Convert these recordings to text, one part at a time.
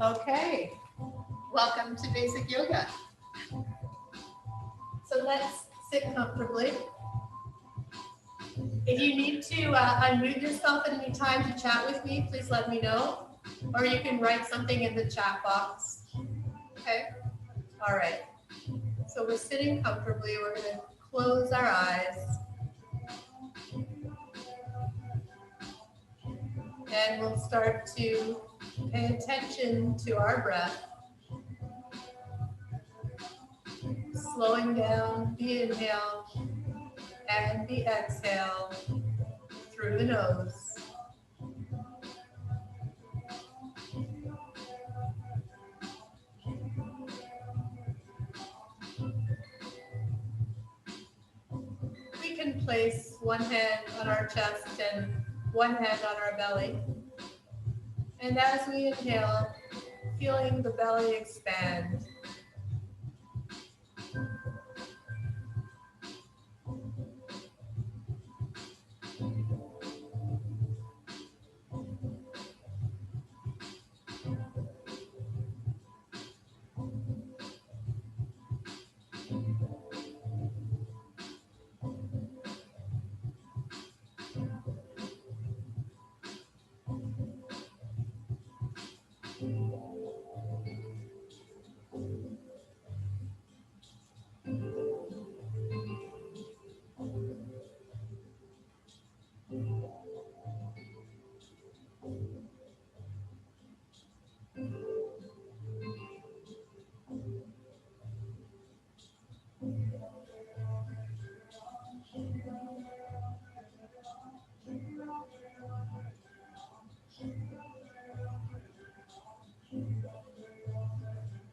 Okay, welcome to basic yoga. So let's sit comfortably. If you need to unmute yourself at any time to chat with me, please let me know. Or you can write something in the chat box. Okay? All right. So we're sitting comfortably. We're going to close our eyes. And we'll start to pay attention to our breath. Slowing down the inhale and the exhale through the nose. We can place one hand on our chest and one hand on our belly. And as we inhale, feeling the belly expand.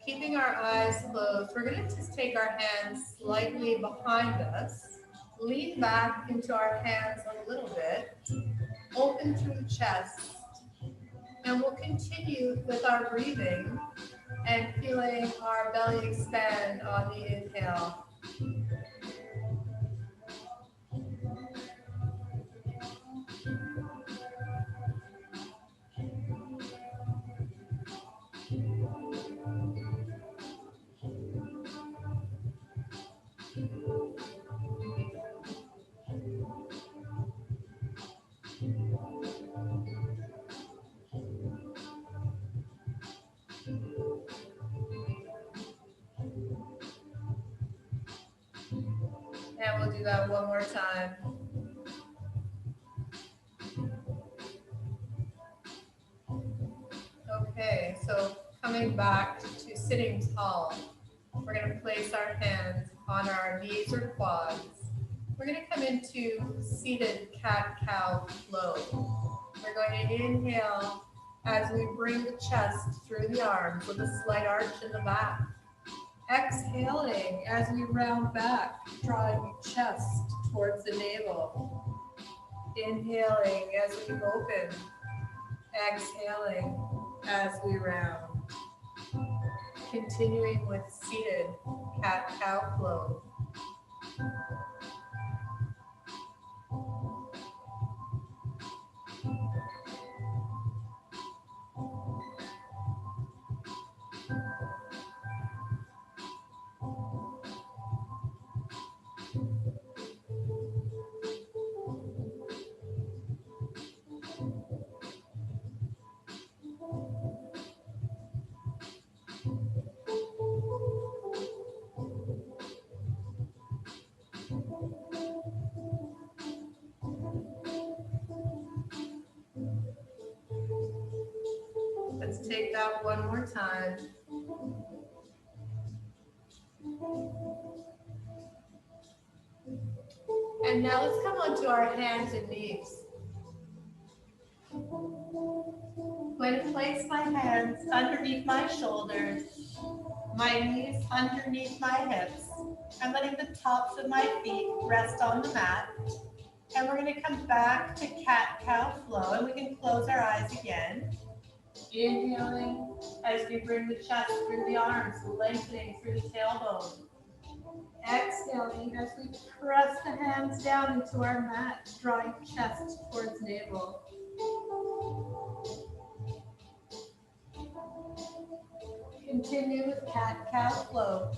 Keeping our eyes closed, we're going to just take our hands slightly behind us, lean back into our hands a little bit, open through the chest, and we'll continue with our breathing and feeling our belly expand on the inhale. And we'll do that one more time. Okay, so coming back to sitting tall, we're going to place our hands on our knees or quads. We're going to come into seated cat-cow flow. We're going to inhale as we bring the chest through the arms with a slight arch in the back. Exhaling as we round back, drawing chest towards the navel. Inhaling as we open. Exhaling as we round. Continuing with seated cat-cow flow. Let's take that one more time. And now let's come onto our hands and knees. I'm going to place my hands underneath my shoulders, my knees underneath my hips. I'm letting the tops of my feet rest on the mat. And we're going to come back to cat-cow flow, and we can close our eyes again. Inhaling as we bring the chest through the arms, lengthening through the tailbone. Exhaling as we press the hands down into our mat, drawing chest towards navel. Continue with cat-cow flow.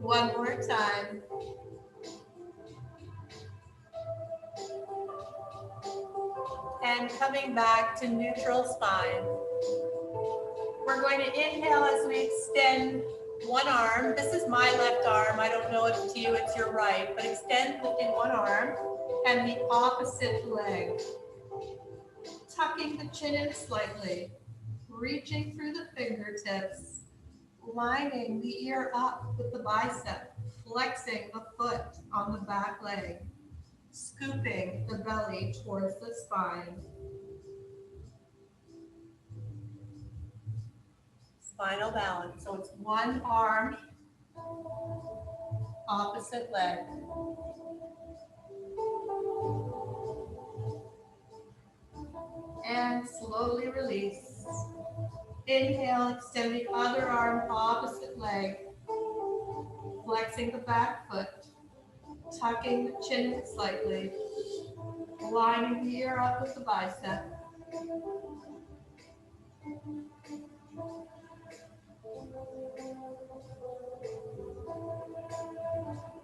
One more time. And coming back to neutral spine. We're going to inhale as we extend one arm. This is my left arm. I don't know if to you it's your right, but extend in one arm and the opposite leg. Tucking the chin in slightly, reaching through the fingertips, lining the ear up with the bicep, flexing the foot on the back leg, scooping the belly towards the spine. Spinal balance. So it's one arm, opposite leg. And slowly release. Inhale, extend the other arm, opposite leg. Flexing the back foot. Tucking the chin in slightly. Lining the ear up with the bicep.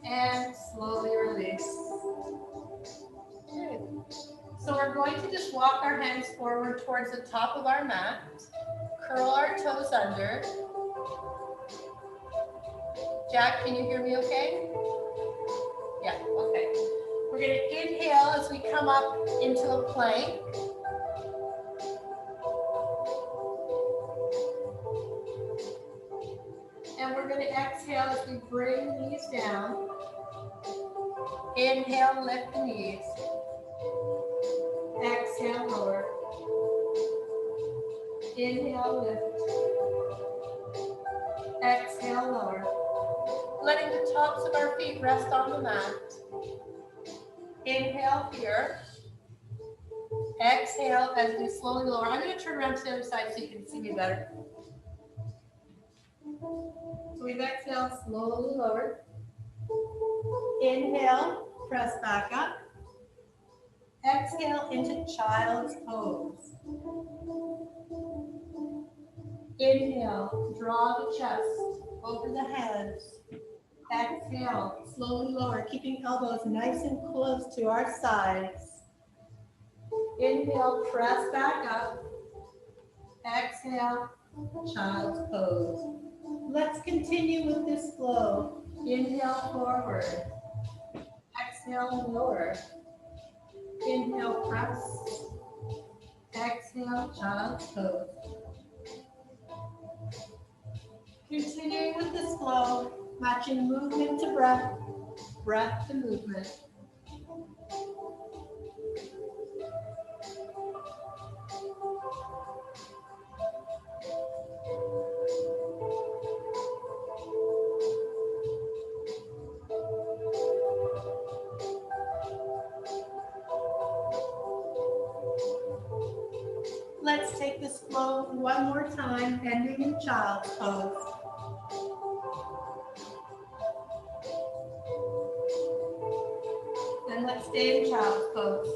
And slowly release. Good. So we're going to just walk our hands forward towards the top of our mat. Curl our toes under. Jack, can you hear me okay? Yeah, okay. We're going to inhale as we come up into a plank. And we're going to exhale as we bring the knees down. Inhale, lift the knees. Exhale, lower. Inhale, lift. Exhale, lower. Letting the tops of our feet rest on the mat. Inhale here. Exhale as we slowly lower. I'm going to turn around to the other side so you can see me better. So we've exhaled, slowly lowered. Inhale, press back up. Exhale into child's pose. Inhale, draw the chest over the hands. Exhale, slowly lower, keeping elbows nice and close to our sides. Inhale, press back up. Exhale, child's pose. Let's continue with this flow. Inhale, forward. Exhale, lower. Inhale, press. Exhale, child's pose. Continuing with this flow, matching movement to breath, breath to movement. Let's take this flow one more time, ending in child's pose. And let's stay in child's pose.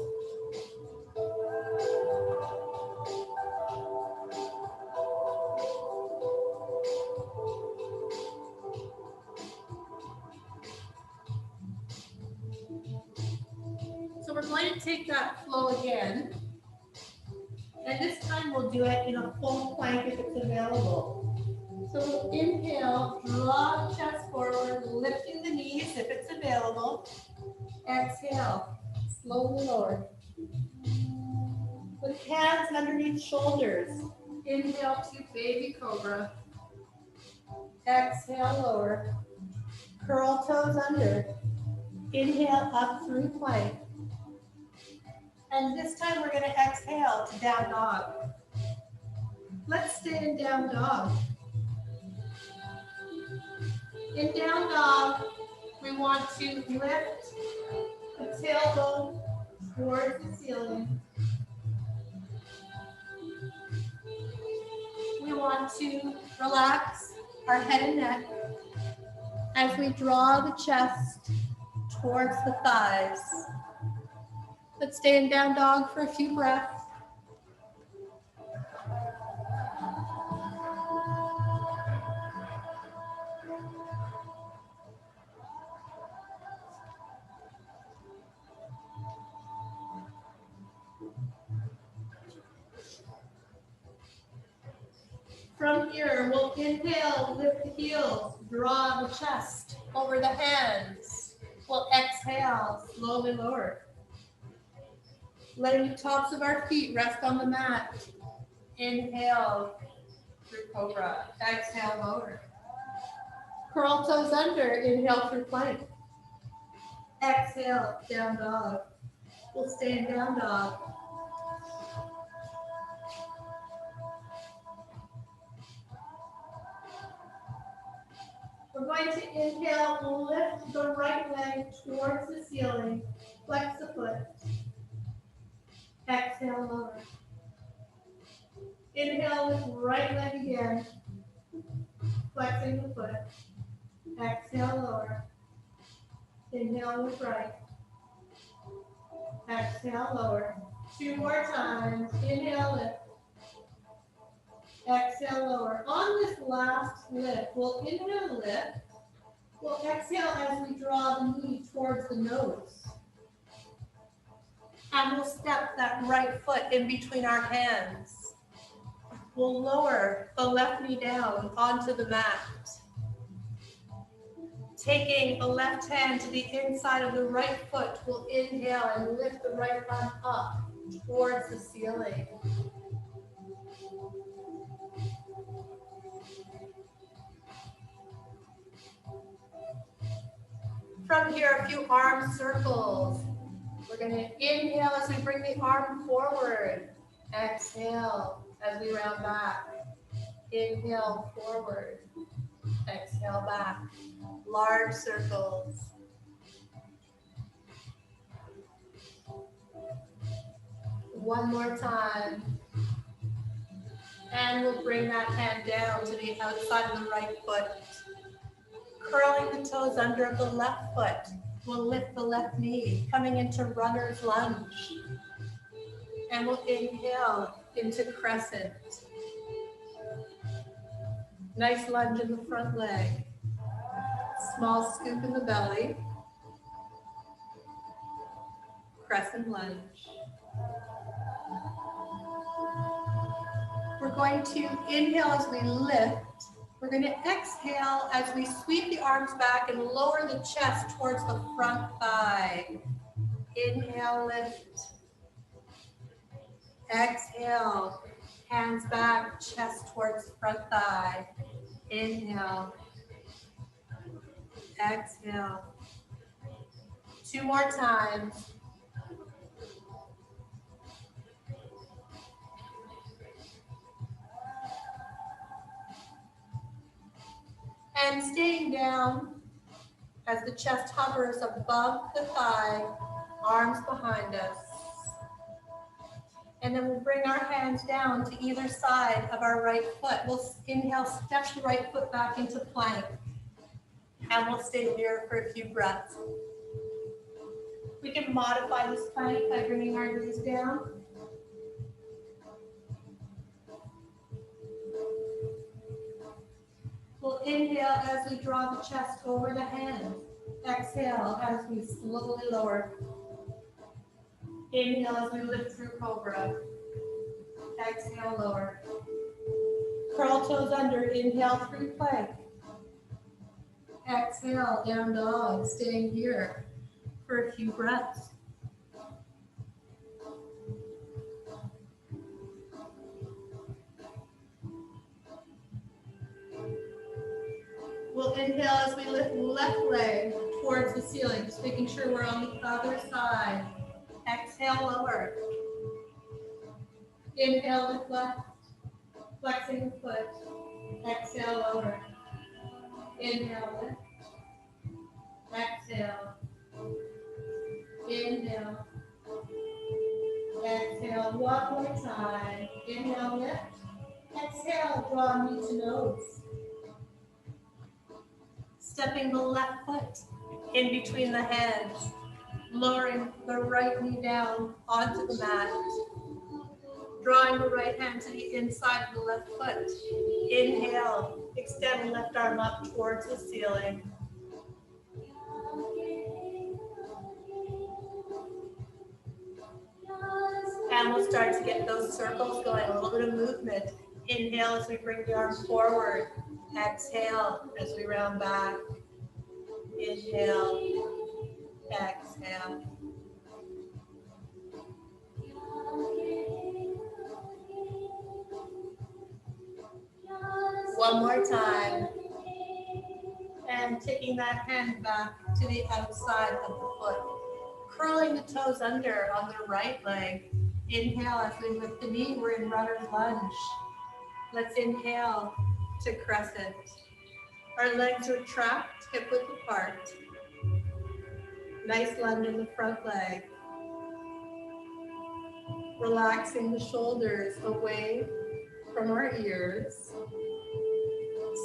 So we're going to take that flow again. And this time we'll do it in a full plank if it's available. So we'll inhale, draw the chest forward, lifting the knees if it's available. Exhale, slowly lower. Put hands underneath shoulders. Inhale to baby cobra. Exhale, lower. Curl toes under. Inhale up through plank. And this time we're going to exhale to down dog. Let's stay in down dog. In down dog, we want to lift the tailbone towards the ceiling. We want to relax our head and neck as we draw the chest towards the thighs. Let's stay in down dog for a few breaths. From here, we'll inhale, lift the heels, draw the chest over the hands. We'll exhale, slowly lower. Letting the tops of our feet rest on the mat. Inhale through cobra. Exhale, lower. Curl toes under. Inhale through plank. Exhale, down dog. We'll stay in down dog. We're going to inhale, lift the right leg towards the ceiling. Flex the foot. Exhale, lower. Inhale, lift right leg again. Flexing the foot. Exhale, lower. Inhale, lift right. Exhale, lower. 2 more times. Inhale, lift. Exhale, lower. On this last lift, we'll inhale, lift. We'll exhale as we draw the knee towards the nose. And we'll step that right foot in between our hands. We'll lower the left knee down onto the mat. Taking the left hand to the inside of the right foot, we'll inhale and lift the right arm up towards the ceiling. From here, a few arm circles. We're going to inhale as we bring the arm forward. Exhale as we round back. Inhale forward. Exhale back. Large circles. One more time. And we'll bring that hand down to the outside of the right foot. Curling the toes under of the left foot. We'll lift the left knee, coming into runner's lunge. And we'll inhale into crescent. Nice lunge in the front leg. Small scoop in the belly. Crescent lunge. We're going to inhale as we lift. We're going to exhale as we sweep the arms back and lower the chest towards the front thigh. Inhale, lift. Exhale, hands back, chest towards front thigh. Inhale. Exhale. 2 more times. And staying down as the chest hovers above the thigh, arms behind us. And then we'll bring our hands down to either side of our right foot. We'll inhale, step the right foot back into plank. And we'll stay here for a few breaths. We can modify this plank by bringing our knees down. We'll inhale as we draw the chest over the hands. Exhale as we slowly lower. Inhale as we lift through cobra. Exhale, lower. Curl toes under, inhale through plank. Exhale, down dog, staying here for a few breaths. inhale as we lift left leg towards the ceiling, just making sure we're on the other side. Exhale, lower. Inhale, lift left, flexing the foot. Exhale, lower. Inhale, lift. Exhale. Inhale. Exhale, one more time. Inhale, lift. Exhale, draw knee to nose. Stepping the left foot in between the hands. Lowering the right knee down onto the mat. Drawing the right hand to the inside of the left foot. Inhale, extend left arm up towards the ceiling. And we'll start to get those circles going, a little bit of movement. Inhale as we bring the arm forward. Exhale as we round back. Inhale, exhale. One more time. And taking that hand back to the outside of the foot. Curling the toes under on the right leg. Inhale as we lift the knee, we're in runner's lunge. Let's inhale to crescent. Our legs are trapped, hip width apart. Nice lunge in the front leg. Relaxing the shoulders away from our ears.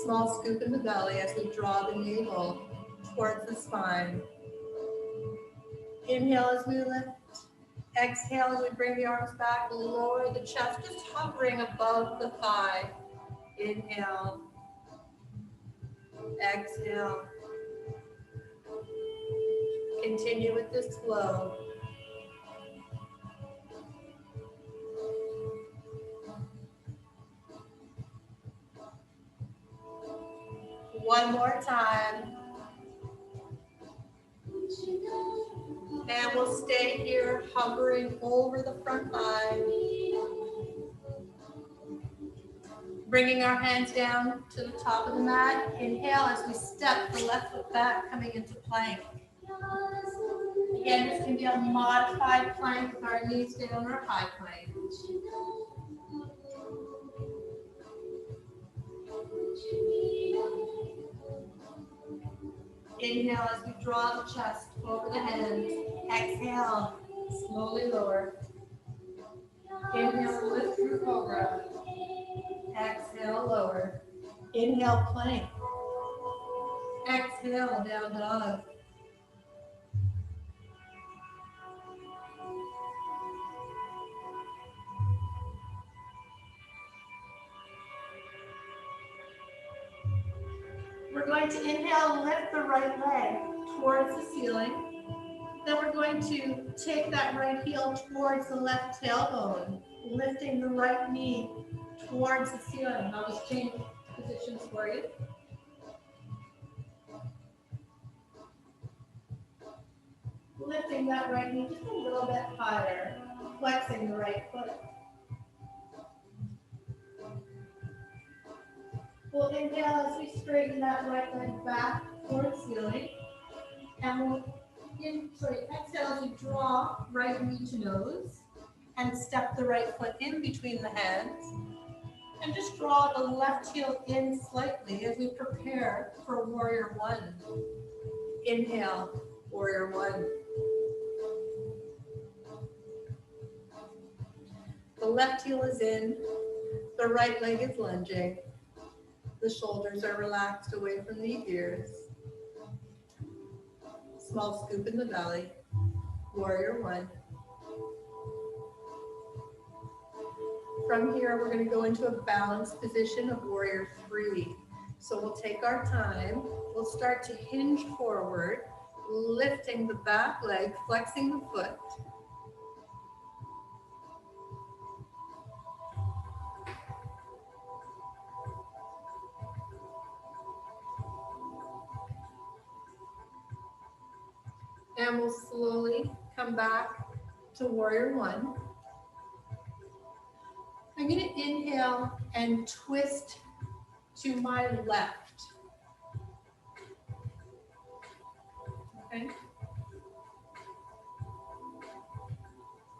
Small scoop in the belly as we draw the navel towards the spine. Inhale as we lift. Exhale as we bring the arms back, lower the chest, just hovering above the thigh. Inhale. Exhale. Continue with this flow. One more time. And we'll stay here, hovering over the front thigh. Bringing our hands down to the top of the mat. Inhale as we step the left foot back, coming into plank. Again, this can be a modified plank with our knees down or high plank. Inhale as we draw the chest over the hands. Exhale, slowly lower. Inhale, lift through cobra. Exhale, lower. Inhale, plank. Exhale, down dog. We're going to inhale, lift the right leg towards the ceiling. Then we're going to take that right heel towards the left tailbone, lifting the right knee towards the ceiling. I'll just change positions for you. Lifting that right knee just a little bit higher, flexing the right foot. We'll inhale as we straighten that right leg back towards ceiling. And we'll exhale as we draw right knee to nose and step the right foot in between the hands. And just draw the left heel in slightly as we prepare for warrior one. Inhale, warrior one. The left heel is in, the right leg is lunging. The shoulders are relaxed away from the ears. Small scoop in the belly. Warrior one. From here, we're going to go into a balanced position of warrior three. So we'll take our time. We'll start to hinge forward, lifting the back leg, flexing the foot. And we'll slowly come back to warrior one. I'm going to inhale and twist to my left. Okay.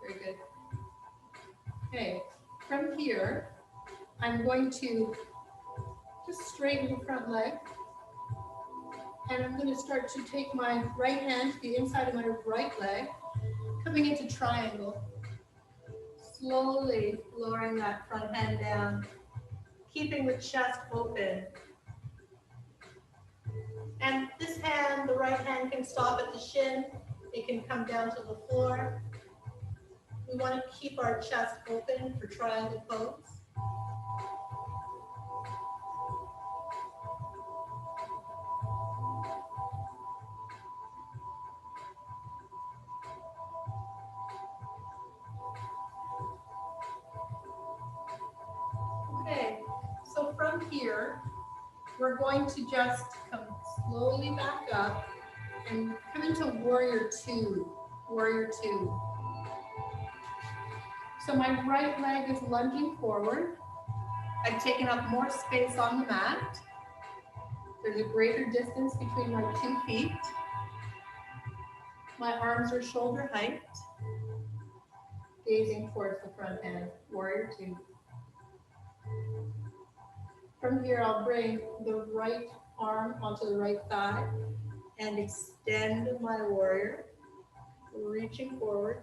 Very good. Okay, from here, I'm going to just straighten the front leg. And I'm going to start to take my right hand to the inside of my right leg, coming into triangle. Slowly lowering that front hand down, keeping the chest open. And this hand, the right hand, can stop at the shin. It can come down to the floor. We want to keep our chest open for triangle pose. Okay, so from here, we're going to just come slowly back up and come into warrior two. Warrior two. So my right leg is lunging forward. I've taken up more space on the mat. There's a greater distance between my 2 feet. My arms are shoulder height, gazing towards the front end, warrior two. From here, I'll bring the right arm onto the right thigh and extend my warrior, reaching forward,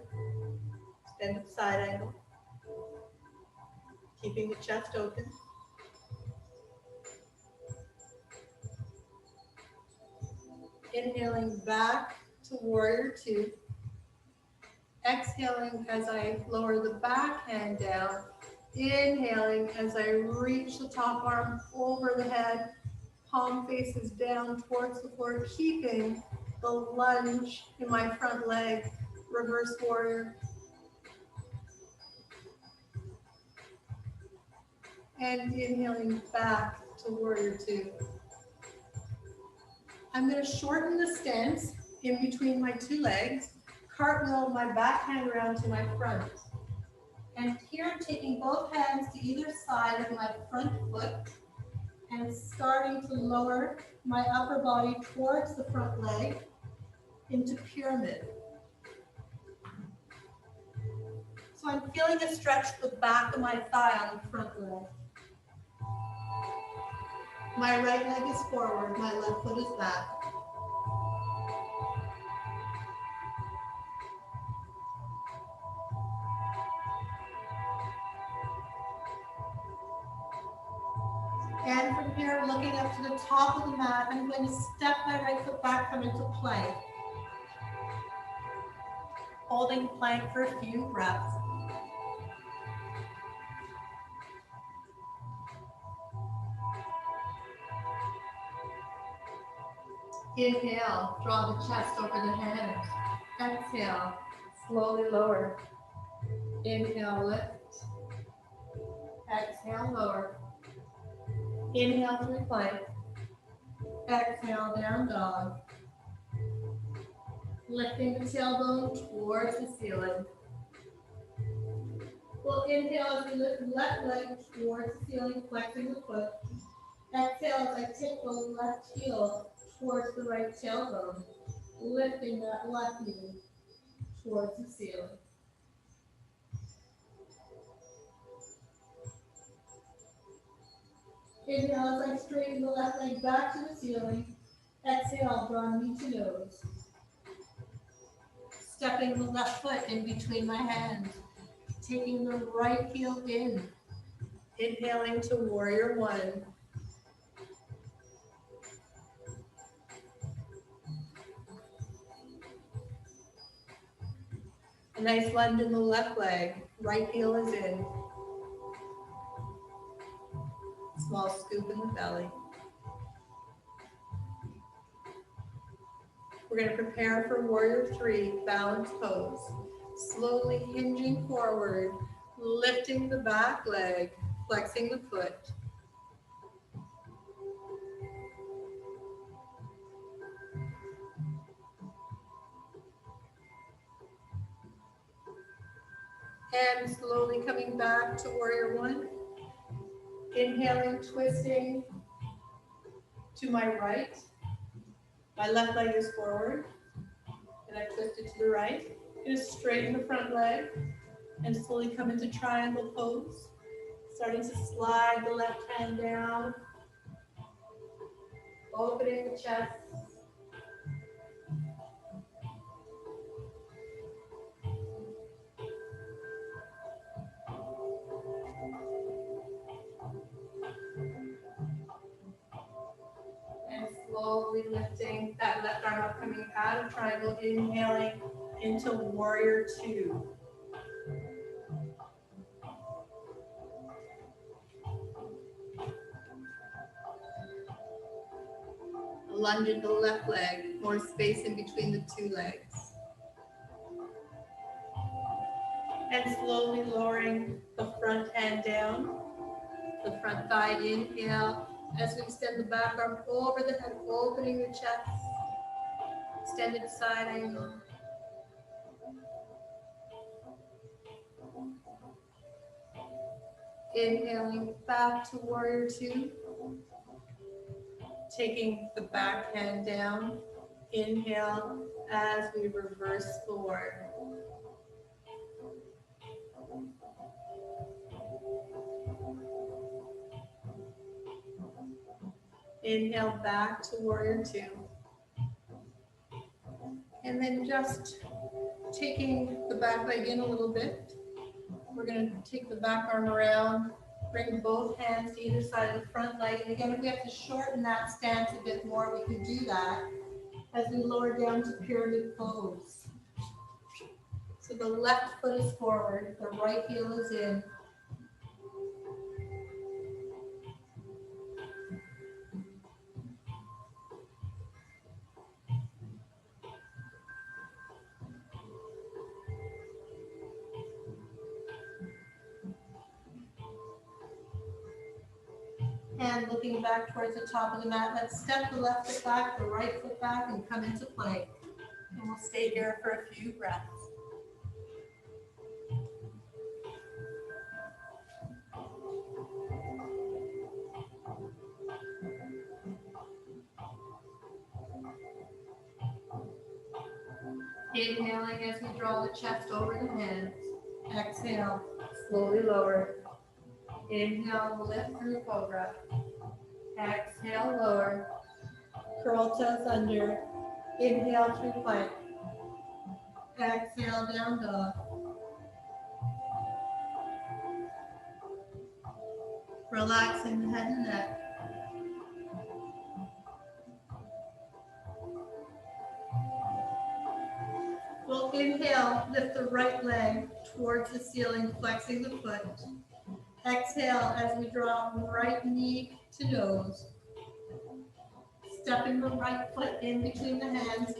extend at side angle, keeping the chest open. Inhaling back to warrior two. Exhaling as I lower the back hand down. Inhaling as I reach the top arm over the head. Palm faces down towards the floor, keeping the lunge in my front leg. Reverse warrior. And inhaling back to warrior two. I'm going to shorten the stance in between my two legs, cartwheel my back hand around to my front. And here I'm taking both hands to either side of my front foot and starting to lower my upper body towards the front leg into pyramid. So I'm feeling a stretch the back of my thigh on the front leg. My right leg is forward, my left foot is back. And from here, looking up to the top of the mat, I'm going to step my right foot back, come into plank. Holding plank for a few breaths. Inhale, draw the chest over the hands. Exhale, slowly lower. Inhale, lift. Exhale, lower. Inhale through plank. Exhale, down dog. Lifting the tailbone towards the ceiling. We'll inhale as we lift the left leg towards the ceiling, flexing the foot. Exhale as I tip the left heel towards the right tailbone, lifting that left knee towards the ceiling. Inhale as I straighten the left leg back to the ceiling. Exhale, draw knee to nose. Stepping the left foot in between my hands, taking the right heel in. Inhaling to warrior one. A nice lunge in the left leg. Right heel is in. Small scoop in the belly. We're going to prepare for warrior three, balance pose. Slowly hinging forward, lifting the back leg, flexing the foot. And slowly coming back to warrior one. Inhaling, twisting to my right. My left leg is forward. I twist it to the right. Just straighten the front leg and slowly come into triangle pose. Starting to slide the left hand down, opening the chest. And slowly lifting that left arm up, coming out of triangle, inhaling into warrior two. Lunge in the left leg, more space in between the two legs. And slowly lowering the front hand down, the front thigh, inhale. As we extend the back arm over the head, opening the chest, extended side angle. Inhaling back to warrior two. Taking the back hand down. Inhale as we reverse forward. Inhale back to warrior two. And then just taking the back leg in a little bit. We're going to take the back arm around, bring both hands to either side of the front leg. And again, if we have to shorten that stance a bit more, we can do that as we lower down to pyramid pose. So the left foot is forward, the right heel is in. And looking back towards the top of the mat, let's step the left foot back, the right foot back, and come into plank. And we'll stay here for a few breaths. Inhaling as we draw the chest over the hands. Exhale, slowly lower. Inhale, lift through cobra. Exhale, lower. Curl toes under. Inhale through plank. Exhale, down dog. Relaxing the head and neck. We'll inhale, lift the right leg towards the ceiling, flexing the foot. Exhale as we draw right knee to nose. Stepping the right foot in between the hands,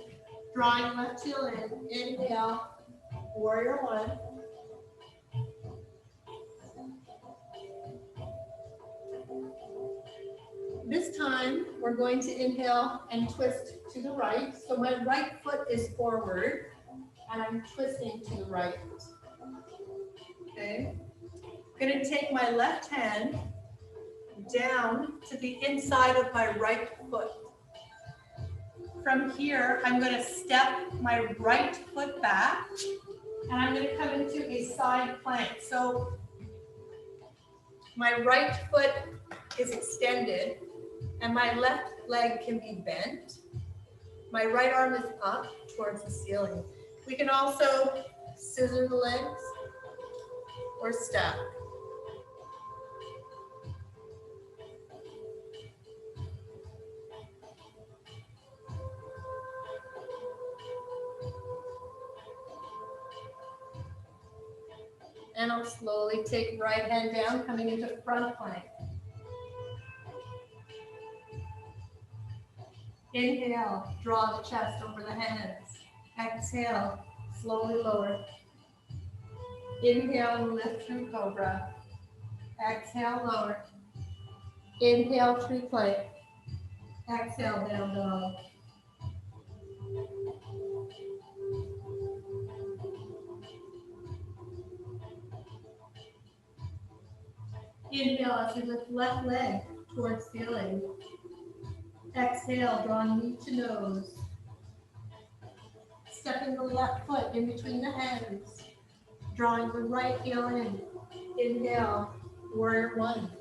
drawing left heel in. Inhale, warrior one. This time, we're going to inhale and twist to the right. So my right foot is forward, and I'm twisting to the right. Okay. I'm going to take my left hand down to the inside of my right foot. From here, I'm going to step my right foot back, and I'm going to come into a side plank. So my right foot is extended, and my left leg can be bent. My right arm is up towards the ceiling. We can also scissor the legs or step. And I'll slowly take right hand down, coming into front plank. Inhale, draw the chest over the hands. Exhale, slowly lower. Inhale, lift through cobra. Exhale, lower. Inhale through plank. Exhale, down dog. Inhale as you lift left leg towards ceiling. Exhale, draw knee to nose. stepping the left foot in between the hands, drawing the right heel in. Inhale, warrior one.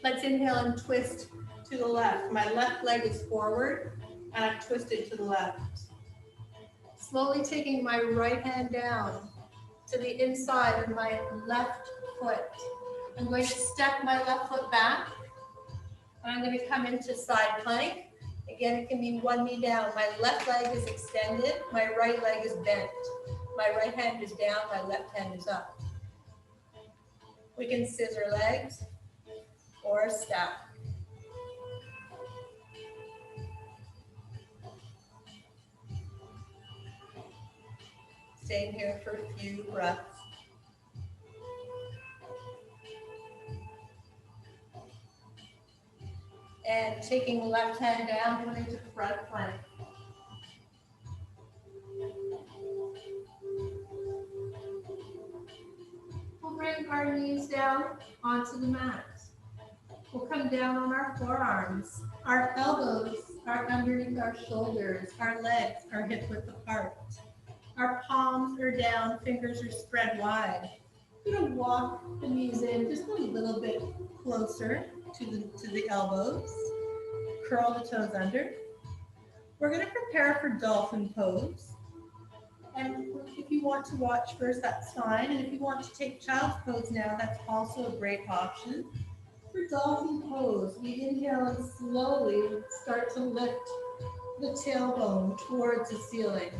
Let's inhale and twist to the left. My left leg is forward and I've twisted to the left. Slowly taking my right hand down to the inside of my left foot. I'm going to step my left foot back and I'm going to come into side plank. Again, it can be one knee down. My left leg is extended, my right leg is bent. My right hand is down, my left hand is up. We can scissor legs or step. Staying here for a few breaths. And taking the left hand down, coming to front plank. We'll bring our knees down onto the mat. We'll come down on our forearms. Our elbows are underneath our shoulders. Our legs are hip width apart. Our palms are down, fingers are spread wide. We're going to walk the knees in just a little bit closer to the elbows. Curl the toes under. We're going to prepare for dolphin pose. And if you want to watch first, that's fine. And if you want to take child's pose now, that's also a great option. For dolphin pose, we inhale and slowly start to lift the tailbone towards the ceiling.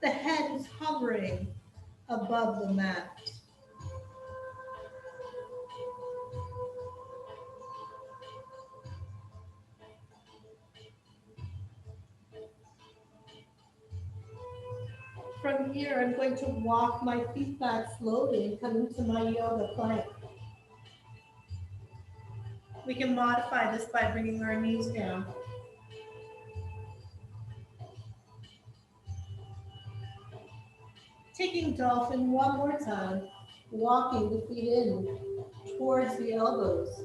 The head is hovering above the mat. From here, I'm going to walk my feet back slowly and come into my yoga plank. We can modify this by bringing our knees down. Taking dolphin one more time, walking the feet in towards the elbows,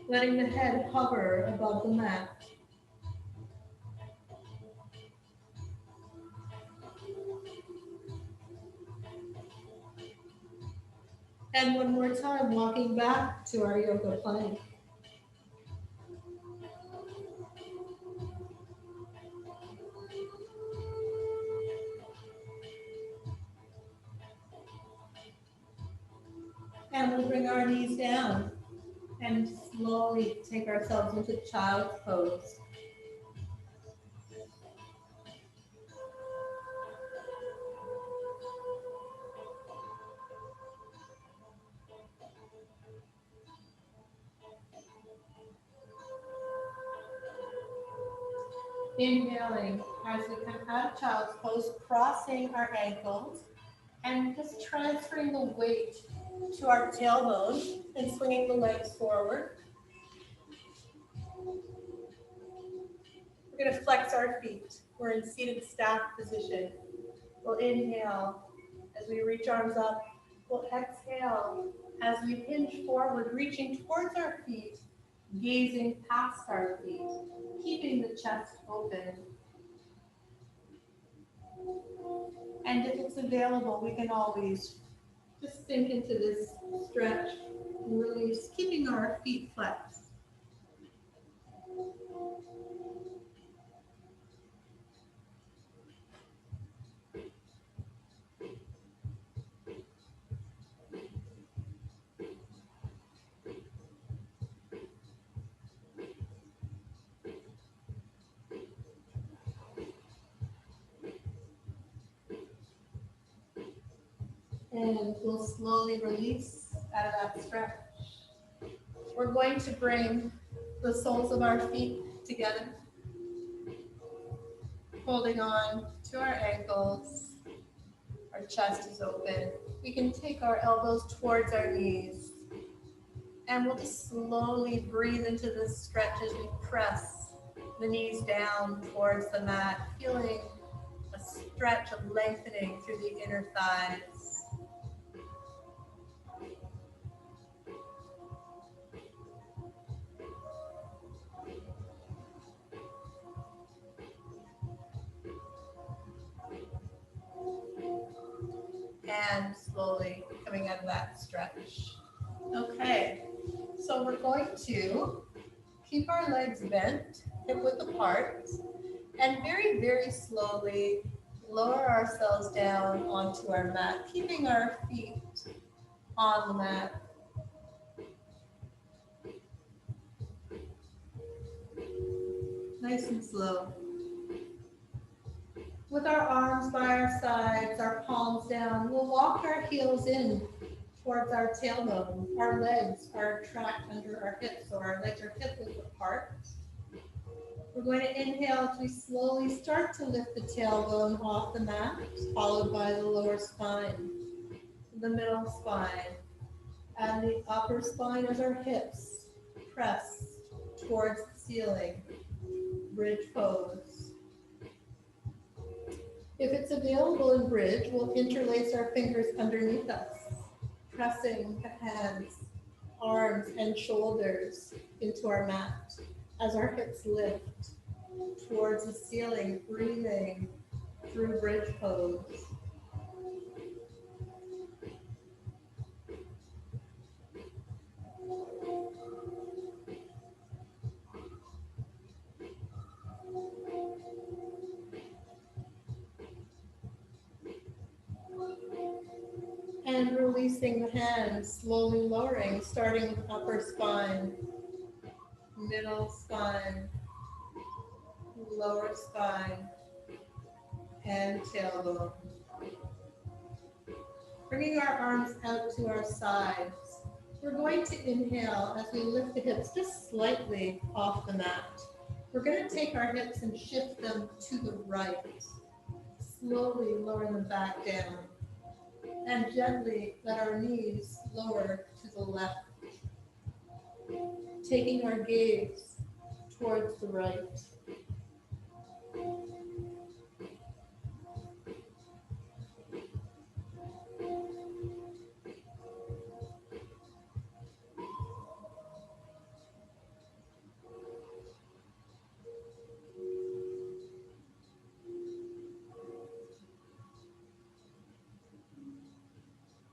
letting the head hover above the mat. And one more time, walking back to our yoga plank. And we'll bring our knees down and slowly take ourselves into child's pose. Inhaling as we come out of child's pose, crossing our ankles and just transferring the weight to our tailbone and swinging the legs forward. We're going to flex our feet. We're in seated staff position. We'll inhale as we reach arms up. We'll exhale as we hinge forward, reaching towards our feet, gazing past our feet, keeping the chest open. And if it's available, we can always just sink into this stretch and release, keeping our feet flexed. And we'll slowly release out of that stretch. We're going to bring the soles of our feet together, holding on to our ankles. Our chest is open. We can take our elbows towards our knees. And we'll just slowly breathe into this stretch as we press the knees down towards the mat, feeling a stretch of lengthening through the inner thighs. that stretch. Okay, so we're going to keep our legs bent, hip width apart, and very, very slowly lower ourselves down onto our mat, keeping our feet on the mat. Nice and slow. With our arms by our sides, our palms down, we'll walk our heels in towards our tailbone. Our legs are tracked under our hips, so our legs are hip width apart. We're going to inhale as we slowly start to lift the tailbone off the mat, followed by the lower spine, the middle spine, and the upper spine as our hips press towards the ceiling. Bridge pose. If it's available in bridge, we'll interlace our fingers underneath us, pressing the hands, arms, and shoulders into our mat as our hips lift towards the ceiling, breathing through bridge pose. And releasing the hands, slowly lowering, starting with upper spine, middle spine, lower spine, and tailbone. Bringing our arms out to our sides. We're going to inhale as we lift the hips just slightly off the mat. We're going to take our hips and shift them to the right, slowly lower them back down, and gently let our knees lower to the left, taking our gaze towards the right.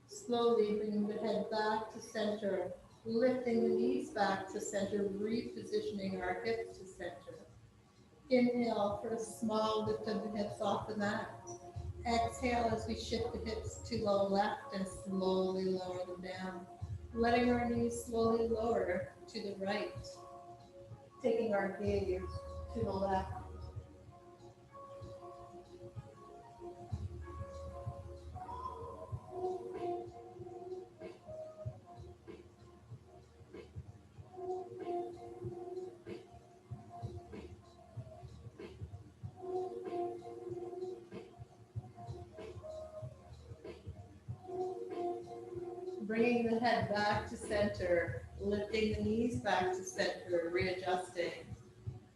Slowly bringing the head back to center, lifting the knees back to center, repositioning our hips to center. Inhale for a small lift of the hips off the mat. Exhale as we shift the hips to the left and slowly lower them down. Letting our knees slowly lower to the right. Taking our gaze to the left. Bringing the head back to center, lifting the knees back to center, readjusting.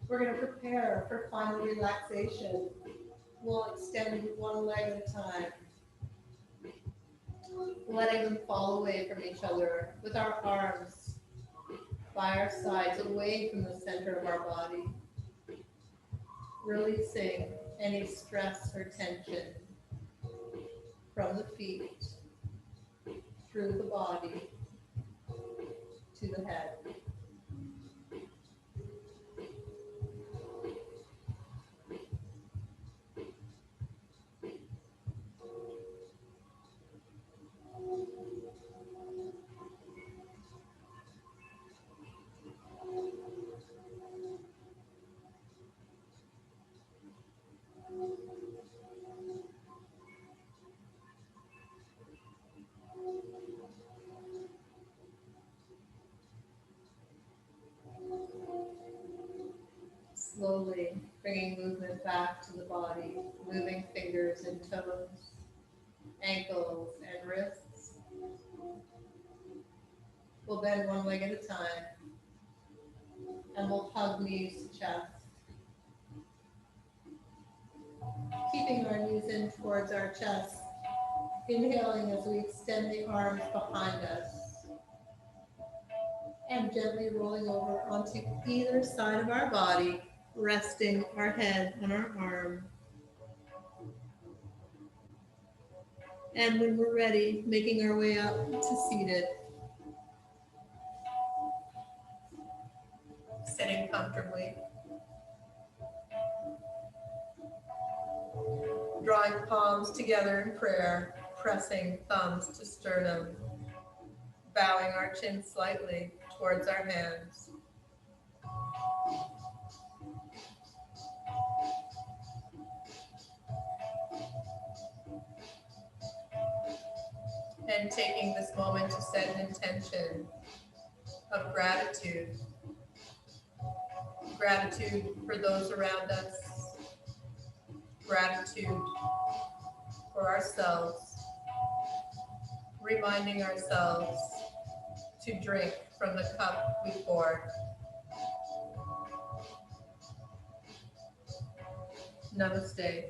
We're going to prepare for final relaxation. We'll extend one leg at a time, letting them fall away from each other with our arms by our sides, away from the center of our body, releasing any stress or tension from the feet, through the body, to the head. Slowly bringing movement back to the body, moving fingers and toes, ankles and wrists. We'll bend one leg at a time, and we'll hug knees to chest. Keeping our knees in towards our chest, inhaling as we extend the arms behind us, and gently rolling over onto either side of our body, resting our head on our arm. And when we're ready, making our way up to seated. Sitting comfortably. Drawing palms together in prayer, pressing thumbs to sternum, bowing our chin slightly towards our hands. And taking this moment to set an intention of gratitude. Gratitude for those around us. Gratitude for ourselves. Reminding ourselves to drink from the cup we pour. Namaste.